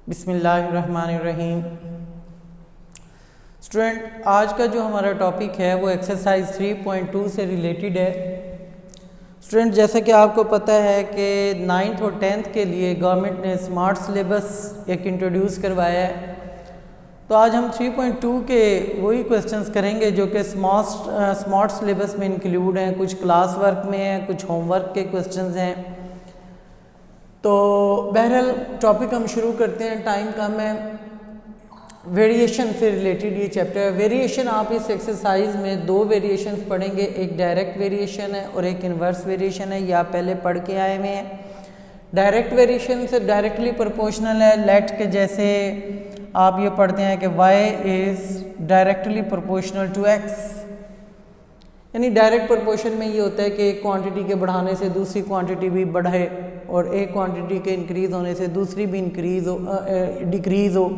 बिस्मिल्लाहिर्रहमानिर्रहीम। स्टूडेंट, आज का जो हमारा टॉपिक है वो एक्सरसाइज 3.2 से रिलेटेड है। स्टूडेंट, जैसा कि आपको पता है कि 9th और 10th के लिए गवर्नमेंट ने स्मार्ट सिलेबस एक इंट्रोड्यूस करवाया है। तो आज हम 3.2 के वही क्वेश्चंस करेंगे जो कि स्मार्ट सिलेबस में इंक्लूड हैं, कुछ क्लास वर्क में हैं, कुछ होमवर्क के क्वेश्चंस हैं। तो बहरहाल टॉपिक हम शुरू करते हैं, टाइम कम है। वेरिएशन से रिलेटेड ये चैप्टर है। वेरिएशन आप इस एक्सरसाइज में दो वेरिएशंस पढ़ेंगे, एक डायरेक्ट वेरिएशन है और एक इन्वर्स वेरिएशन है। ये आप पहले पढ़ के आए हुए हैं। डायरेक्ट वेरिएशन से डायरेक्टली प्रोपोर्शनल है। लेट के जैसे आप ये पढ़ते हैं कि y is directly proportional to x, यानी डायरेक्ट प्रोपोर्शन में ये होता है कि एक क्वांटिटी के बढ़ाने से दूसरी क्वांटिटी भी बढ़े और एक क्वांटिटी के इंक्रीज़ होने से दूसरी भी डिक्रीज़ हो,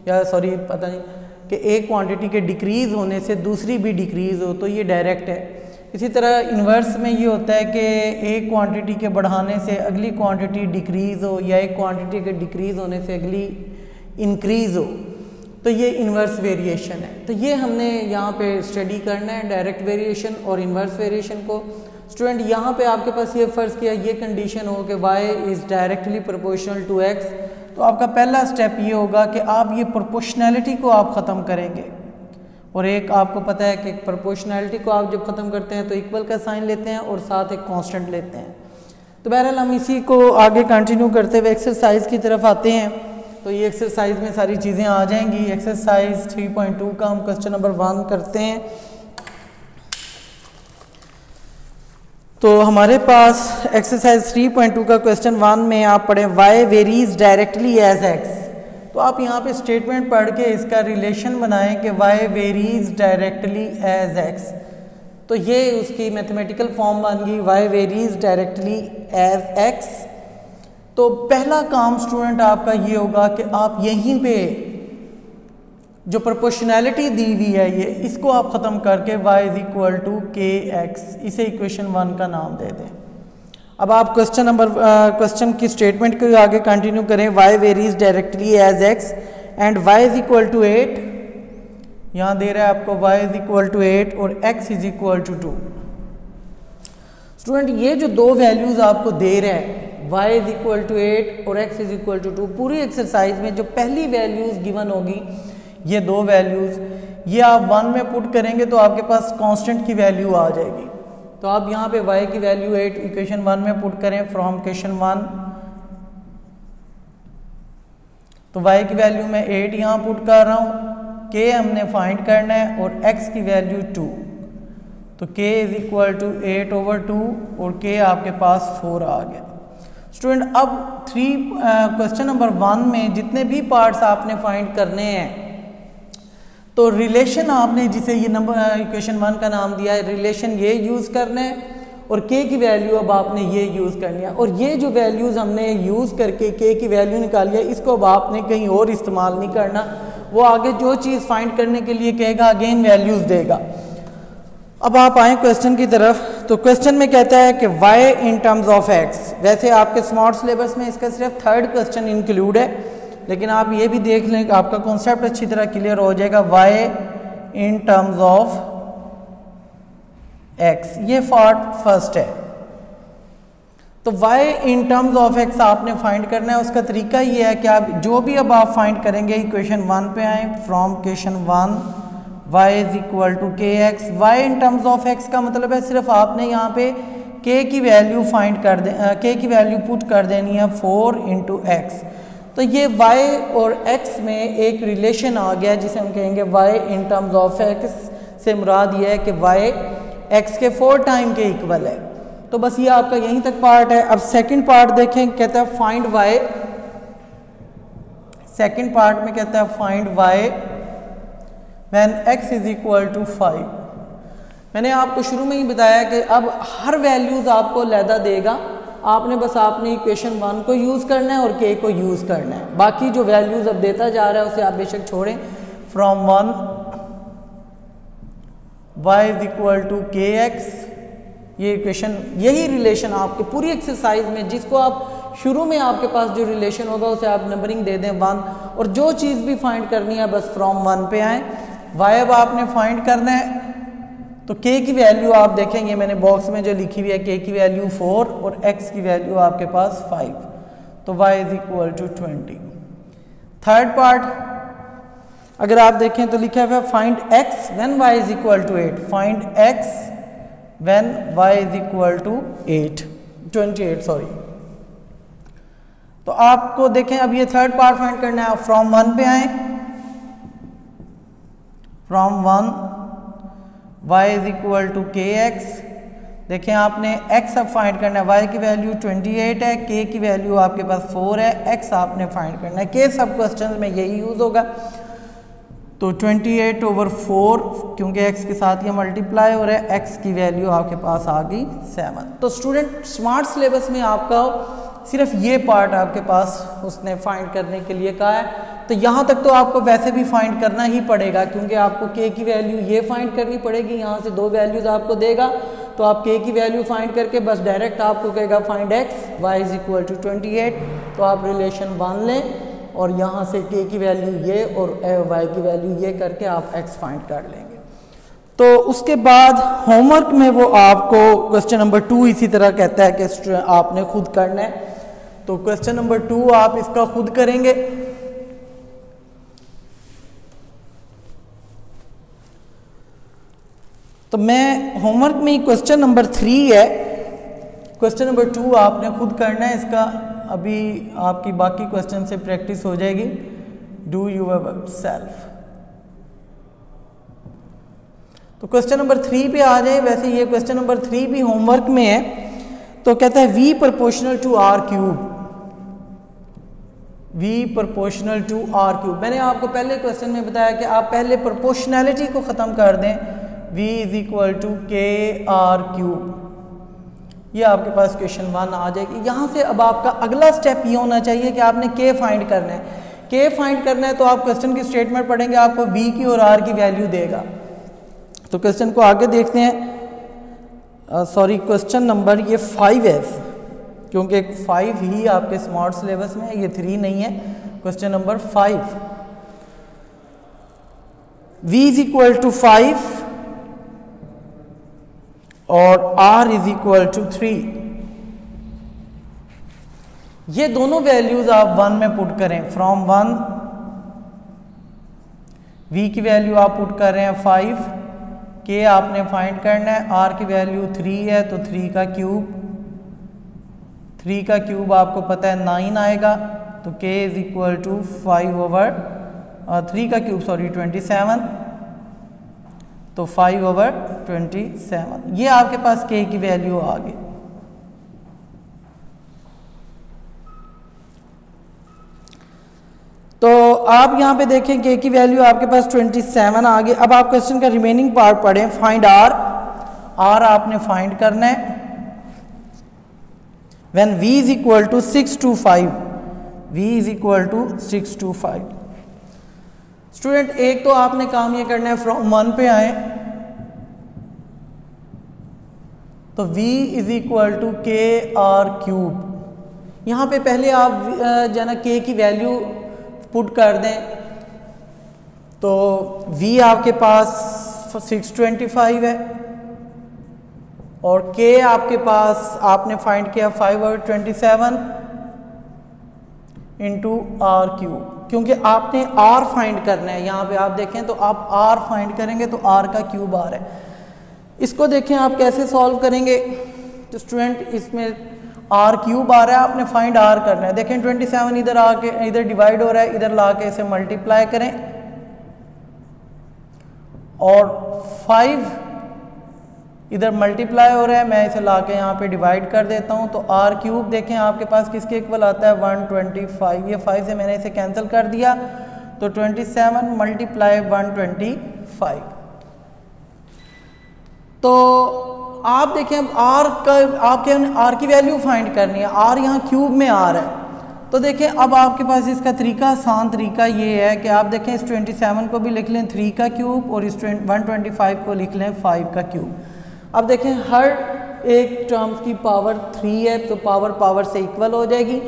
या सॉरी पता नहीं कि एक क्वांटिटी के डिक्रीज़ होने से दूसरी भी डिक्रीज़ हो, तो ये डायरेक्ट है। इसी तरह इन्वर्स में ये होता है कि एक क्वांटिटी के बढ़ाने से अगली क्वांटिटी डिक्रीज़ हो या एक क्वांटिटी के डिक्रीज़ होने से अगली इंक्रीज़ हो, तो ये इन्वर्स वेरिएशन है। तो ये हमने यहाँ पे स्टडी करना है, डायरेक्ट वेरिएशन और इन्वर्स वेरिएशन को। स्टूडेंट, यहाँ पे आपके पास ये फ़र्ज़ किया, ये कंडीशन हो कि y is directly proportional to x, तो आपका पहला स्टेप ये होगा कि आप ये प्रोपोर्शनैलिटी को आप ख़त्म करेंगे। और एक आपको पता है कि प्रोपोर्शनैलिटी को आप जब ख़त्म करते हैं तो इक्वल का साइन लेते हैं और साथ एक कांस्टेंट लेते हैं। तो बहरहाल हम इसी को आगे कंटिन्यू करते हुए एक्सरसाइज की तरफ आते हैं। तो ये एक्सरसाइज में सारी चीज़ें आ जाएंगी। एक्सरसाइज 3.2 का हम क्वेश्चन नंबर 1 करते हैं। तो हमारे पास एक्सरसाइज 3.2 का क्वेश्चन 1 में आप पढ़ें y varies directly as x। तो आप यहाँ पे स्टेटमेंट पढ़ के इसका रिलेशन बनाएं कि y varies directly as x। तो ये उसकी मैथमेटिकल फॉर्म बन गई, y varies directly as x। तो पहला काम स्टूडेंट आपका ये होगा कि आप यहीं पे जो प्रोपोर्शनैलिटी दी हुई है ये इसको आप ख़त्म करके y is equal to k x, इसे इक्वेशन 1 का नाम दे दें। अब आप क्वेश्चन की स्टेटमेंट को आगे कंटिन्यू करें। y varies directly as x and y is equal to 8, यहाँ दे रहा है आपको y इज़ इक्वल टू 8 और x is equal to 2। Student, ये जो दो वैल्यूज़ आपको दे रहा है y इज़ इक्वल टू 8 और x इज़ इक्वल टू 2, पूरी एक्सरसाइज में जो पहली वैल्यूज़ गिवन होगी ये दो वैल्यूज़, ये आप 1 में पुट करेंगे तो आपके पास कांस्टेंट की वैल्यू आ जाएगी। तो आप यहाँ पे y की वैल्यू 8 इक्वेशन 1 में पुट करें फ्रॉम इक्वेशन 1। तो y की वैल्यू मैं 8 यहाँ पुट कर रहा हूँ, k हमने फाइंड करना है और x की वैल्यू 2। तो k इज़ इक्वल टू 8/2 और k आपके पास 4 आ गया। स्टूडेंट, अब क्वेश्चन नंबर 1 में जितने भी पार्ट्स आपने फाइंड करने हैं तो रिलेशन आपने जिसे ये नंबर इक्वेशन 1 का नाम दिया है, रिलेशन ये यूज़ करना है और k की वैल्यू अब आपने ये यूज़ करनी है। और ये जो वैल्यूज़ हमने यूज़ करके k की वैल्यू निकाली है इसको अब आपने कहीं और इस्तेमाल नहीं करना, वो आगे जो चीज़ फाइंड करने के लिए कहेगा अगेन वैल्यूज़ देगा। अब आप आए क्वेश्चन की तरफ। तो क्वेश्चन में कहता है कि y in terms of x। वैसे आपके स्मार्ट सिलेबस में इसका सिर्फ 3rd क्वेश्चन इंक्लूड है, लेकिन आप ये भी देख लें कि आपका कॉन्सेप्ट अच्छी तरह क्लियर हो जाएगा। y in terms of x, ये पार्ट फर्स्ट है। तो y in terms of x आपने फाइंड करना है। उसका तरीका ये है कि आप जो भी अब आप फाइंड करेंगे इक्वेशन 1 पे आए, from equation 1 y is equal to k x. y in terms of x का मतलब है सिर्फ आपने यहाँ पे k की वैल्यू फाइंड कर दे, k की वैल्यू पुट कर देनी है 4 इंटू एक्स। तो ये y और x में एक रिलेशन आ गया जिसे हम कहेंगे y in terms of x से मुराद ये है कि y x के 4 टाइम के इक्वल है। तो बस ये आपका यहीं तक पार्ट है। अब सेकंड पार्ट देखें, कहता है फाइंड y। सेकंड पार्ट में कहता है find y when x is equal to 5। मैंने आपको शुरू में ही बताया कि अब हर वैल्यूज़ आपको अलहदा देगा, आपने इक्वेशन 1 को यूज़ करना है और k को यूज़ करना है। बाकी जो वैल्यूज़ अब देता जा रहा है उसे आप बेशक छोड़ें। From 1 y is equal to k x, ये इक्वेशन, यही रिलेशन आपकी पूरी एक्सरसाइज में जिसको आप शुरू में आपके पास जो रिलेशन होगा उसे आप नंबरिंग दे दें 1, और जो चीज़ भी फाइंड करनी है बस फ्रॉम 1 पे आए। y अब आपने फाइंड करना है, तो k की वैल्यू आप देखेंगे मैंने बॉक्स में जो लिखी हुई है, k की वैल्यू 4 और x की वैल्यू आपके पास 5, तो y is equal to 20। Third part अगर आप देखें तो लिखा हुआ है find x when y is equal to 8, find x when y is equal to 28 sorry. तो आपको देखें अब ये थर्ड पार्ट फाइंड करना है, फ्रॉम 1 पे आए, from 1 y is equal to kx। देखें आपने x अब फाइंड करना है, y की वैल्यू 28 है, k की वैल्यू आपके पास 4 है, x आपने फाइंड करना है। k सब क्वेश्चन में यही यूज होगा, तो 28/4 क्योंकि x के साथ ये मल्टीप्लाई हो रहा है, x की वैल्यू आपके पास आ गई 7। तो स्टूडेंट स्मार्ट सिलेबस में आपका सिर्फ ये पार्ट आपके पास उसने फाइंड करने के लिए कहा है, तो यहाँ तक तो आपको वैसे भी फाइंड करना ही पड़ेगा क्योंकि आपको k की वैल्यू ये फाइंड करनी पड़ेगी, यहाँ से 2 वैल्यूज आपको देगा, तो आप k की वैल्यू फाइंड करके बस डायरेक्ट आपको कहेगा find x y is equal to 28, तो आप रिलेशन बांध लें और यहाँ से k की वैल्यू ये और y की वैल्यू ये करके आप x फाइंड कर लेंगे। तो उसके बाद होमवर्क में वो आपको क्वेश्चन नंबर 2 इसी तरह कहता है कि आपने खुद करना है, तो क्वेश्चन नंबर 2 आप इसका खुद करेंगे। तो मैं होमवर्क में क्वेश्चन नंबर 3 है, क्वेश्चन नंबर 2 आपने खुद करना है, इसका अभी आपकी बाकी क्वेश्चन से प्रैक्टिस हो जाएगी। Do yourself. तो क्वेश्चन नंबर 3 पे आ जाए। वैसे ये क्वेश्चन नंबर 3 भी होमवर्क में है, तो कहता है v proportional to r cube, v proportional to r cube. मैंने आपको पहले क्वेश्चन में बताया कि आप पहले प्रोपोर्शनैलिटी को ख़त्म कर दें, v इज इक्वल टू के आर क्यूब, ये आपके पास क्वेश्चन 1 आ जाएगी। यहाँ से अब आपका अगला स्टेप ये होना चाहिए कि आपने k फाइंड करना है। k फाइंड करना है तो आप क्वेश्चन की स्टेटमेंट पढ़ेंगे, आपको v की और r की वैल्यू देगा। तो क्वेश्चन को आगे देखते हैं। सॉरी क्वेश्चन नंबर ये 5 है, क्योंकि 5 ही आपके स्मार्ट सिलेबस में है, ये 3 नहीं है। Question number 5, v is equal to 5 और r इज इक्वल टू 3। ये दोनों वैल्यूज आप 1 में पुट करें, फ्रॉम 1 v की वैल्यू आप पुट कर रहे हैं 5, k आपने फाइंड करना है, r की वैल्यू 3 है तो 3 का क्यूब, 3 का क्यूब आपको पता है 9 आएगा, तो k इज इक्वल टू 3 का क्यूब सॉरी 27, तो 5/27, ये आपके पास k की वैल्यू आ गई। तो आप यहाँ पे देखें k की वैल्यू आपके पास 27 आ गई। अब आप क्वेश्चन का रिमेनिंग पार्ट पढ़ें, फाइंड r, r आपने फाइंड करना है when v is equal to 6 to 5, v is equal to 6 to 5। Student एक तो आपने काम ये करना है, फ्रॉम 1 पे आए, तो v इज इक्वल टू के आर क्यूब। यहाँ पे पहले आप जो ना k की वैल्यू पुट कर दें, तो v आपके पास 625 है और k आपके पास आपने फाइंड किया 5/27 इंटू आर क्यूब, क्योंकि आपने r फाइंड करना है। यहाँ पे आप देखें तो आप r फाइंड करेंगे तो r का क्यूब आ रहा है। इसको देखें आप कैसे सॉल्व करेंगे, तो स्टूडेंट इसमें r क्यूब आ रहा है, आपने फाइंड r करना है। देखें 27 इधर आके इधर डिवाइड हो रहा है, इधर ला के इसे मल्टीप्लाई करें और 5 इधर मल्टीप्लाई हो रहा है, मैं इसे ला के यहाँ पे डिवाइड कर देता हूँ, तो r क्यूब देखें आपके पास किसके इक्वल आता है 125। ये 5 से मैंने इसे कैंसिल कर दिया, तो 27 मल्टीप्लाई 125। तो आप देखें अब आपके r की वैल्यू फाइंड करनी है, r यहाँ क्यूब में आ रहा है। तो देखें अब आपके पास इसका तरीका, आसान तरीका ये है कि आप देखें इस 27 को भी लिख लें 3 का क्यूब और इस 125 को लिख लें 5 का क्यूब। अब देखें हर एक टर्म्स की पावर 3 है तो पावर से इक्वल हो जाएगी,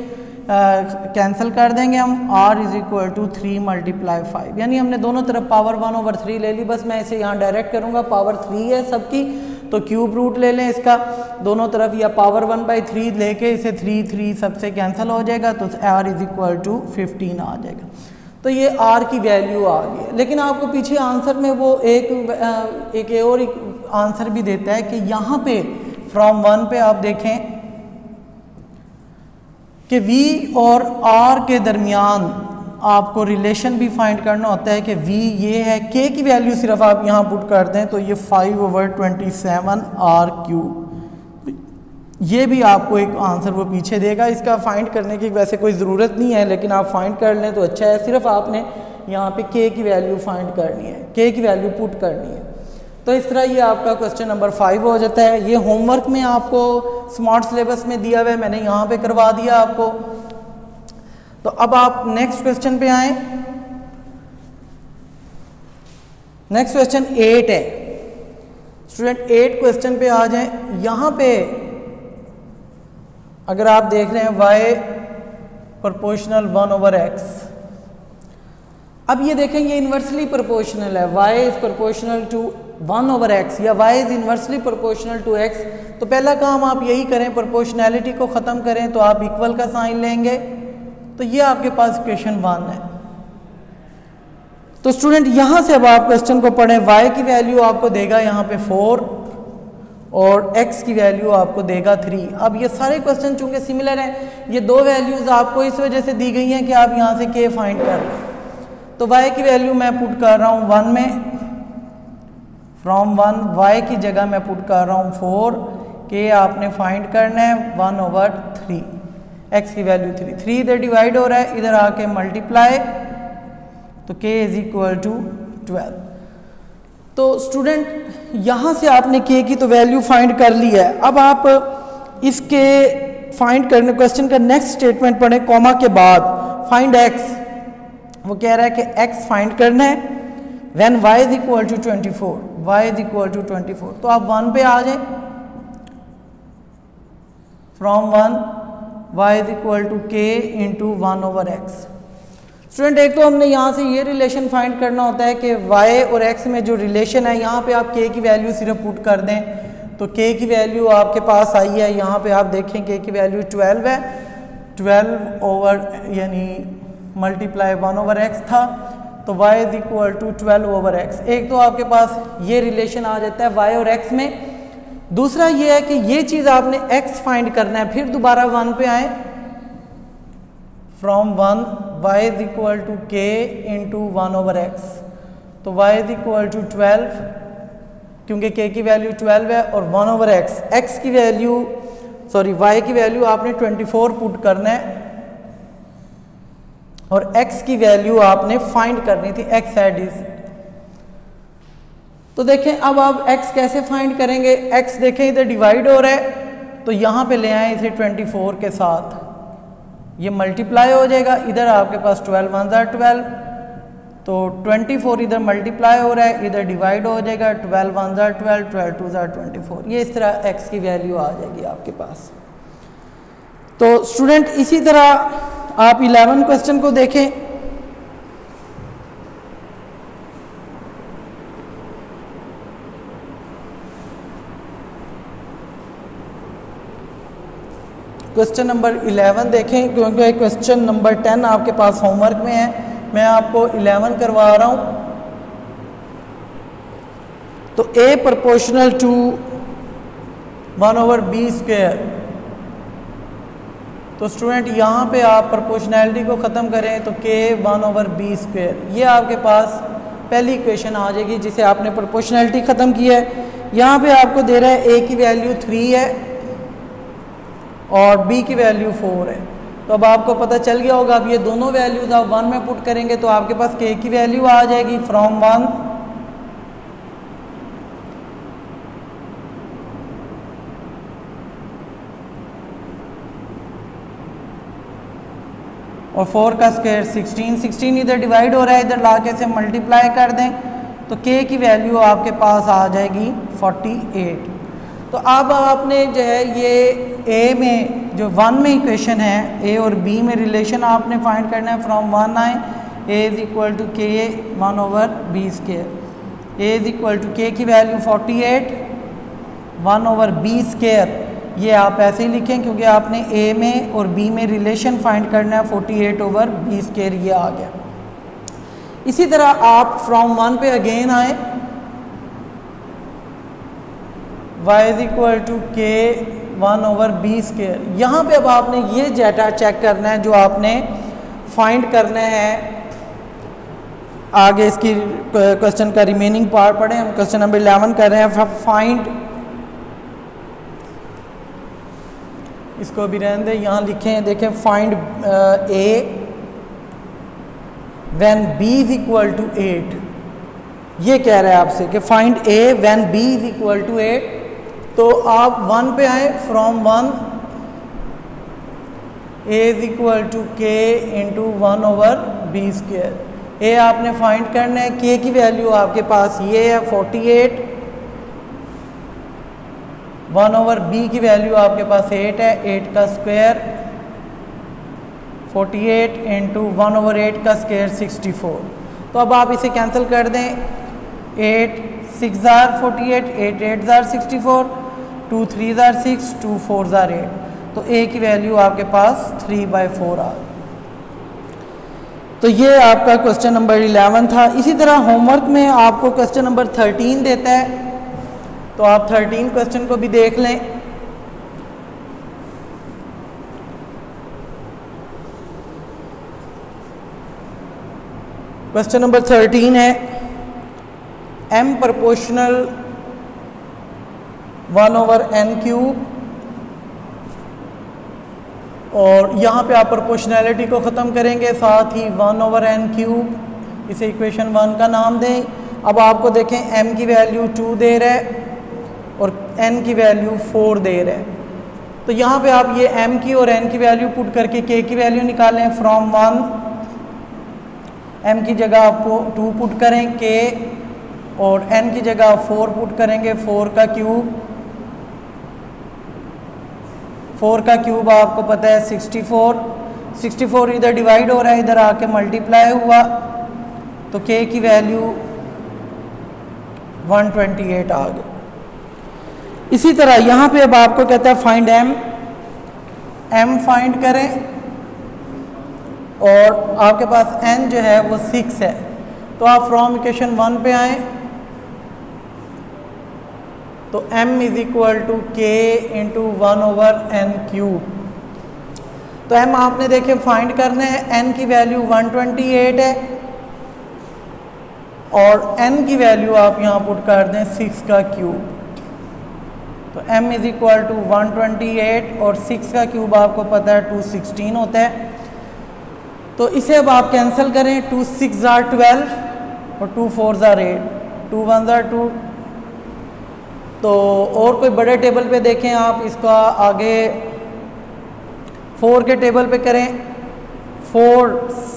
कैंसिल कर देंगे हम। r is equal to 3 multiply 5, यानी हमने दोनों तरफ पावर 1/3 ले ली। बस मैं इसे यहाँ डायरेक्ट करूँगा, पावर 3 है सबकी तो क्यूब रूट ले लें इसका दोनों तरफ, या पावर 1/3 लेके इसे 3 सबसे कैंसिल हो जाएगा तो r इज इक्वल टू 15 आ जाएगा। तो ये r की वैल्यू आ गई है। लेकिन आपको पीछे आंसर में वो एक और आंसर भी देता है कि यहाँ पे फ्रॉम 1 पे आप देखें कि v और r के दरमियान आपको रिलेशन भी फाइंड करना होता है कि v ये है, k की वैल्यू सिर्फ आप यहाँ पुट कर दें तो ये 5/27 r³, ये भी आपको एक आंसर वो पीछे देगा। इसका फाइंड करने की वैसे कोई ज़रूरत नहीं है, लेकिन आप फाइंड कर लें तो अच्छा है। सिर्फ आपने यहाँ पे k की वैल्यू फाइंड करनी है, k की वैल्यू पुट करनी है। तो इस तरह ये आपका क्वेश्चन नंबर 5 हो जाता है। ये होमवर्क में आपको स्मार्ट सिलेबस में दिया हुआ है, मैंने यहाँ पे करवा दिया आपको। तो अब आप नेक्स्ट क्वेश्चन पे आए। नेक्स्ट क्वेश्चन 8 है। स्टूडेंट 8 क्वेश्चन पे आ जाए। यहाँ पे अगर आप देख रहे हैं y प्रोपोर्शनल 1/x, अब ये देखें ये इन्वर्सली प्रोपोर्शनल है, y is proportional to 1/x या y is inversely proportional to x। तो पहला काम आप यही करें, प्रोपोर्शनैलिटी को ख़त्म करें तो आप इक्वल का साइन लेंगे, तो ये आपके पास इक्वेशन 1 है। तो स्टूडेंट यहाँ से अब आप क्वेश्चन को पढ़ें, y की वैल्यू आपको देगा यहाँ पे 4 और x की वैल्यू आपको देगा 3। अब ये सारे क्वेश्चन चूंकि सिमिलर हैं, ये दो वैल्यूज़ आपको इस वजह से दी गई हैं कि आप यहाँ से k फाइंड कर लें। तो y की वैल्यू मैं पुट कर रहा हूँ 1 में, फ्रॉम 1 y की जगह मैं पुट कर रहा हूँ 4, k आपने फाइंड करना है 1/3, x की वैल्यू 3 इधर डिवाइड हो रहा है, इधर आके मल्टीप्लाई, तो k इज इक्वल टू 12। तो स्टूडेंट यहाँ से आपने k की तो वैल्यू फाइंड कर ली है। अब आप इसके फाइंड करने क्वेश्चन का नेक्स्ट स्टेटमेंट पढ़ें, कॉमा के बाद फाइंड x। वो कह रहा है कि x फाइंड करना है when y is equal to 24, y is equal to 24। तो आप 1 पे आ जाए, from 1 y is equal to k into 1/x। Student एक तो हमने यहाँ से ये रिलेशन फाइंड करना होता है कि y और x में जो रिलेशन है, यहाँ पे आप k की वैल्यू सिर्फ पुट कर दें तो k की वैल्यू आपके पास आई है। यहाँ पे आप देखें k की वैल्यू 12 है, 12 ओवर यानी मल्टीप्लाई 1/x था, तो y is equal to 12/x। एक तो आपके पास ये रिलेशन आ जाता है y और x में। दूसरा ये है कि ये चीज़ आपने x फाइंड करना है, फिर दोबारा 1 पे आए, from 1 y is equal to k into 1/x। तो y इज इक्वल टू 12, क्योंकि k की वैल्यू 12 है, और 1/x, x की वैल्यू y की वैल्यू आपने 24 पुट करना है और x की वैल्यू आपने फाइंड करनी थी, x हैड इज। तो देखें अब आप x कैसे फाइंड करेंगे, x देखें इधर डिवाइड हो रहा है तो यहाँ पे ले आए इसे 24 के साथ, ये मल्टीप्लाई हो जाएगा, इधर आपके पास 12 1 12, तो 24 इधर मल्टीप्लाई हो रहा है, इधर डिवाइड हो जाएगा, 12 1 12, 12 2 24। ये इस तरह x की वैल्यू आ जाएगी आपके पास। तो स्टूडेंट इसी तरह आप 11 क्वेश्चन को देखें। क्वेश्चन नंबर 11 देखें, क्योंकि क्वेश्चन नंबर 10 आपके पास होमवर्क में है, मैं आपको 11 करवा रहा हूं। तो a प्रोपोर्शनल टू 1/b²। तो स्टूडेंट यहाँ पे आप प्रोपोर्शनैलिटी को ख़त्म करें तो k 1/b², ये आपके पास पहली इक्वेशन आ जाएगी जिसे आपने प्रोपोर्शनैलिटी ख़त्म की है। यहाँ पे आपको दे रहा है a की वैल्यू 3 है और b की वैल्यू 4 है। तो अब आपको पता चल गया होगा, अब ये दोनों वैल्यूज आप 1 में पुट करेंगे तो आपके पास k की वैल्यू आ जाएगी फ्रॉम 1 और 4 का स्क्वायर 16 इधर डिवाइड हो रहा है, इधर ला के से मल्टीप्लाई कर दें तो k की वैल्यू आपके पास आ जाएगी 48। तो अब आपने जो है ये ए में जो 1 में इक्वेशन है, ए और बी में रिलेशन आपने फाइंड करना है। फ्रॉम 1 आए ए इज़ इक्वल टू के 1/b²। A is equal to के की वैल्यू 48 1/b²। ये आप ऐसे ही लिखें क्योंकि आपने ए में और बी में रिलेशन फाइंड करना है। 48/b² ये आ गया। इसी तरह आप फ्रॉम 1 पे अगेन आए, y इज इक्वल टू के 1/b²। यहाँ पे अब आपने ये डेटा चेक करना है जो आपने फाइंड करना है। आगे इसकी क्वेश्चन का रिमेनिंग पार्ट पढ़ें। हम क्वेश्चन नंबर 11 कर रहे हैं। फाइंड, इसको भी रहने दें, यहाँ लिखें, देखें find a when b is equal to 8। ये कह रहा है आपसे कि find a when b is equal to 8। तो आप 1 पे आए, from 1 a is equal to k into 1/b²। A आपने फाइंड करना है। के की वैल्यू आपके पास ये है 48, 1/b की वैल्यू आपके पास 8 है, 8 का स्क्वायर 48 इंटू 1/8 का स्क्वायर 64। तो अब आप इसे कैंसिल कर दें। 8 6 जार 48, 8 8 जार 64, 2 3 जार 6, 2 4 जार 8। तो ए की वैल्यू आपके पास 3/4 आ गई। तो ये आपका क्वेश्चन नंबर 11 था। इसी तरह होमवर्क में आपको क्वेश्चन नंबर 13 देता है, तो आप 13 क्वेश्चन को भी देख लें। क्वेश्चन नंबर 13 है m प्रोपोर्शनल 1/n³। और यहाँ पे आप प्रोपोर्शनैलिटी को ख़त्म करेंगे, साथ ही 1/n³, इसे इक्वेशन 1 का नाम दें। अब आपको देखें m की वैल्यू 2 दे रहा है और n की वैल्यू 4 दे रहा है। तो यहाँ पे आप ये m की और n की वैल्यू पुट करके k की वैल्यू निकालें। फ्रॉम 1 m की जगह आप 2 पुट करें, k और n की जगह 4 पुट करेंगे। 4 का क्यूब, 4 का क्यूब आपको पता है 64। 64 इधर डिवाइड हो रहा है, इधर आके मल्टीप्लाई हुआ, तो k की वैल्यू 128 आ गई। इसी तरह यहाँ पे अब आपको कहता है फाइंड m फाइंड करें और आपके पास n जो है वो 6 है। तो आप फ्रॉम इक्वेशन 1 पे आए, तो m is equal to k into 1/n³। तो m आपने देखे फाइंड करना है। n की वैल्यू 128 है और n की वैल्यू आप यहाँ पुट कर दें 6 का क्यूब। तो m इज इक्वल टू 128 और 6 का क्यूब आपको पता है 216 होता है। तो इसे अब आप कैंसिल करें। 2 6 जार 12 और 2 4 जार 8, 2 1 जार 2। तो और कोई बड़े टेबल पे देखें आप, इसका आगे 4 के टेबल पे करें। 4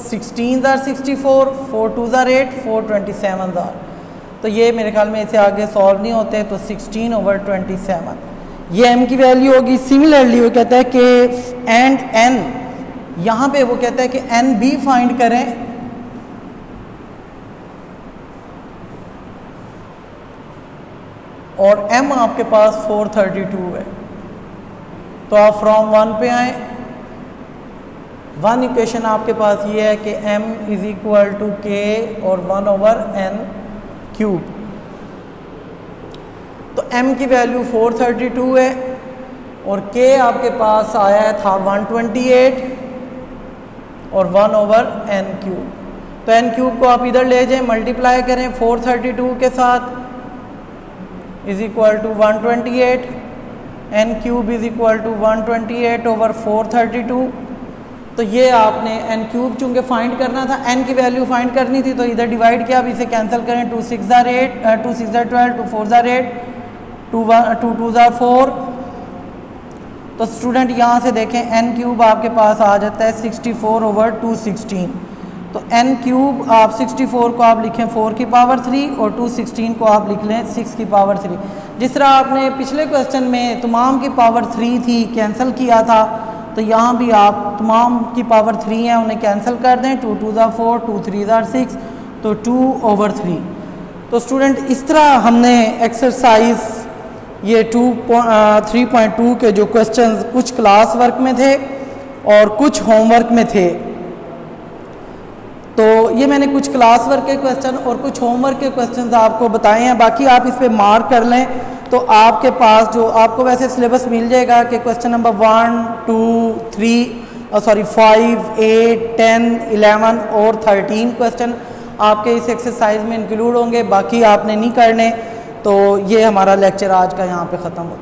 16 जार 64, 4 2 जार 8, 4 27 जार। तो ये मेरे ख्याल में इसे आगे सॉल्व नहीं होते। तो 16/27 ये m की वैल्यू होगी। सिमिलरली वो कहता है कि एंड n, यहाँ पे वो कहता है कि n भी फाइंड करें। और m आपके पास 432 है। तो आप फ्रॉम 1 पे आए। 1 इक्वेशन आपके पास ये है कि m इज इक्वल टू के और 1/n³। तो m की वैल्यू 432 है और k आपके पास आया था 128 और 1/n³। तो n³ को आप इधर ले जाएं, मल्टीप्लाई करें 432 के साथ, is equal to 128। n³ is equal to 128 over 432। तो ये आपने n³ चूँकि फाइंड करना था, n की वैल्यू फाइंड करनी थी, तो इधर डिवाइड किया। अब इसे कैंसिल करें। 2 6 जार 8, 2 6 जार 12, 2 4 जार 8, 2 2 जार 4। तो स्टूडेंट यहाँ से देखें n³ आपके पास आ जाता है 64/216। तो n क्यूब आप 64 को आप लिखें 4 की पावर 3 और 216 को आप लिख लें 6 की पावर 3। जिस तरह आपने पिछले क्वेश्चन में तमाम की पावर 3 थी, कैंसिल किया था, तो यहाँ भी आप तमाम की पावर 3 हैं उन्हें कैंसिल कर दें। 2 2 ज़ा 4, 2 3 ज़ा 6, तो 2/3। तो स्टूडेंट इस तरह हमने एक्सरसाइज ये 3.2 के जो क्वेश्चंस कुछ क्लास वर्क में थे और कुछ होमवर्क में थे, तो ये मैंने कुछ क्लास वर्क के क्वेश्चन और कुछ होमवर्क के क्वेश्चंस आपको बताए हैं। बाकी आप इस पे मार्क कर लें तो आपके पास जो आपको वैसे सिलेबस मिल जाएगा कि क्वेश्चन नंबर 1, 2, 5, 8, 10, 11 और 13 क्वेश्चन आपके इस एक्सरसाइज में इंक्लूड होंगे। बाकी आपने नहीं करने। तो ये हमारा लेक्चर आज का यहाँ पे ख़त्म होता है।